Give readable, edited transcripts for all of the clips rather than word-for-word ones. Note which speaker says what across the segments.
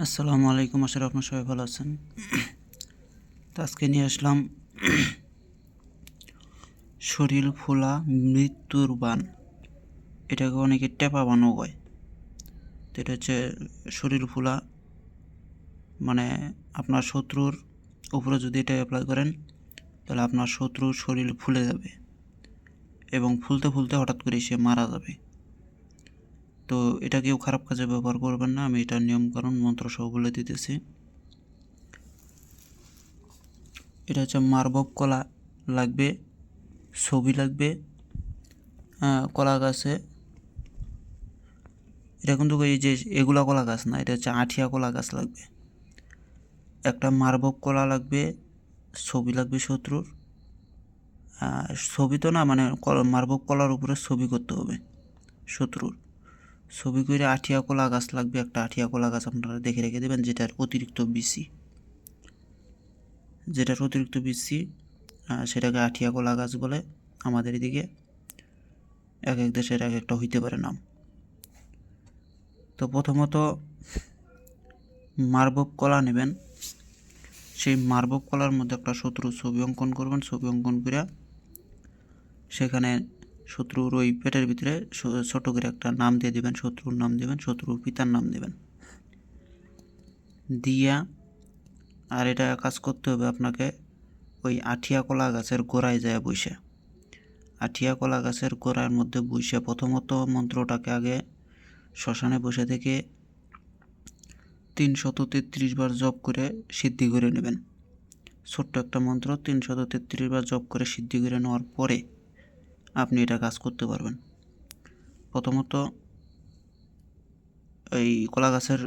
Speaker 1: আসসালামু আলাইকুম, আশা করি আপনারা সবাই ভালো আছেন। তো আজকে নিয়ে আসলাম শরীর ফোলা মৃত্যুর বান। এটাকে অনেকে টেপা বানও কয়। তো এটা হচ্ছে শরীর ফোলা, মানে আপনার শত্রুর উপরে যদি এটা অ্যাপ্লাই করেন তাহলে আপনার শত্রুর শরীর ফুলে যাবে এবং ফুলতে ফুলতে হঠাৎ করে সে মারা যাবে। তো এটা কেউ খারাপ কাজে ব্যবহার করবেন না, আমি এটার নিয়মকানুন মন্ত্র সহ বলে দিতেছি। এটা হচ্ছে মারবক কলা লাগবে, ছবি লাগবে, কলা গাছে। এটা কিন্তু এই যে এগুলা কলা গাছ না, এটা হচ্ছে আঠিয়া কলা গাছ লাগবে। একটা মারবক কলা লাগবে, ছবি লাগবে শত্রুর, ছবি তো না, মানে মারবক কলার উপরে ছবি করতে হবে শত্রুর। ছবি করে আঠিয়া কলা গাছ লাগবে, একটা আঠিয়া কলা গাছ আপনারা দেখে রেখে দেবেন, যেটার অতিরিক্ত বিসি, সেটাকে আঠিয়া কলা গাছ বলে। আমাদের এদিকে এক এক দেশের এক একটা হইতে পারে নাম। তো প্রথমত মারবক কলা নেবেন, সেই মারবক কলার মধ্যে একটা শত্রুর ছবি অঙ্কন করবেন। ছবি অঙ্কন করে সেখানে শত্রুর ওই পেটের ভিতরে ছোট করে একটা নাম দিয়ে দেবেন, শত্রুর নাম দেবেন, শত্রুর পিতার নাম দেবেন দিয়া। আর এটা কাজ করতে হবে আপনাকে ওই আঠিয়া কলা গাছের গোড়ায় যায় বসে, আঠিয়া কলা গাছের গোড়ার মধ্যে বসে প্রথমত মন্ত্রটাকে আগে শ্মশানে বসে থেকে 333 বার জপ করে সিদ্ধি করে নেবেন। ছোট্ট একটা মন্ত্র 333 বার জপ করে সিদ্ধি করে নেওয়ার পরে আপনি এটা কাজ করতে পারবেন। প্রথমত এই কলা গাছের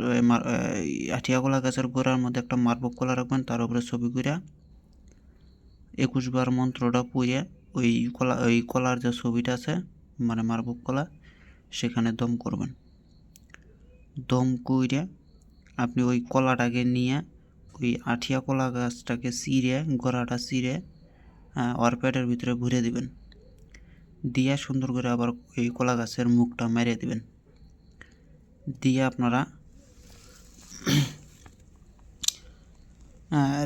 Speaker 1: আঠিয়া কলা গাছের গোড়ার মধ্যে একটা মারবক কলা রাখবেন, তার উপরে ছবি করে 21 বার মন্ত্রটা পড়ে ওই কলার যে ছবিটা আছে, মানে মারবক কলা, সেখানে দম করবেন। দম করে আপনি ওই কলাটাকে নিয়ে ওই আঠিয়া কলা গাছটাকে চিরে, গোড়াটা চিরে ওর পেটের ভিতরে ভরে দিবেন। দিয়ে সুন্দর করে আবার ওই কলা গাছের মুখটা মেরে দিবেন। দিয়ে আপনারা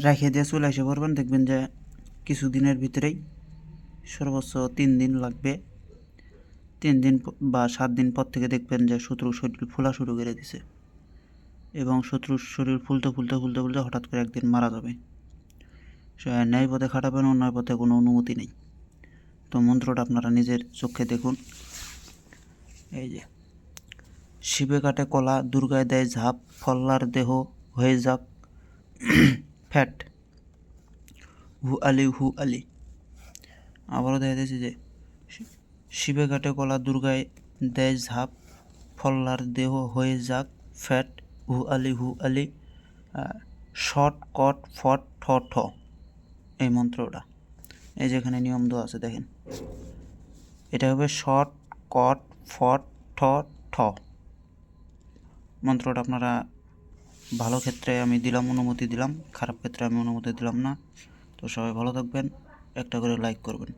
Speaker 1: রেখে দিয়ে চলে এসে পড়বেন। দেখবেন যে কিছুদিনের ভিতরেই, সর্বোচ্চ 3 দিন লাগবে, 3 দিন বা 7 দিন পর থেকে দেখবেন যে শত্রুর শরীর ফোলা শুরু করে দিছে এবং শত্রুর শরীর ফুলতে ফুলতে ফুলতে ফুলতে হঠাৎ করে একদিন মারা যাবে। ন্যায় পথে খাটাবেন, অন্যায় পথে কোনো অনুমতি নেই। তো মন্ত্রটা আপনারা নিজের চোখে দেখুন। এই যে শিবে কাটে কলা, দুর্গায় দেয় ঝাঁপ, ফল্লার দেহ হয়ে যাক ফ্যাট, হু আলি। আবারও দেখা যাচ্ছে যে শিবে কাটে কলা, দুর্গায় দেয় ঝাঁপ, ফল্লার দেহ হয়ে যাক ফ্যাট, হু আলি, শট কট ফট ঠ ঠ। এই মন্ত্রটা এই যেখানে নিয়ম দেওয়া আছে দেখেন, এটা হবে শট কট ফট ঠ ঠ। মন্ত্রটা আপনারা ভালো ক্ষেত্রে আমি দিলাম, অনুমতি দিলাম, খারাপ ক্ষেত্রে আমি অনুমতি দিলাম না। তো সবাই ভালো থাকবেন, একটা করে লাইক করবেন।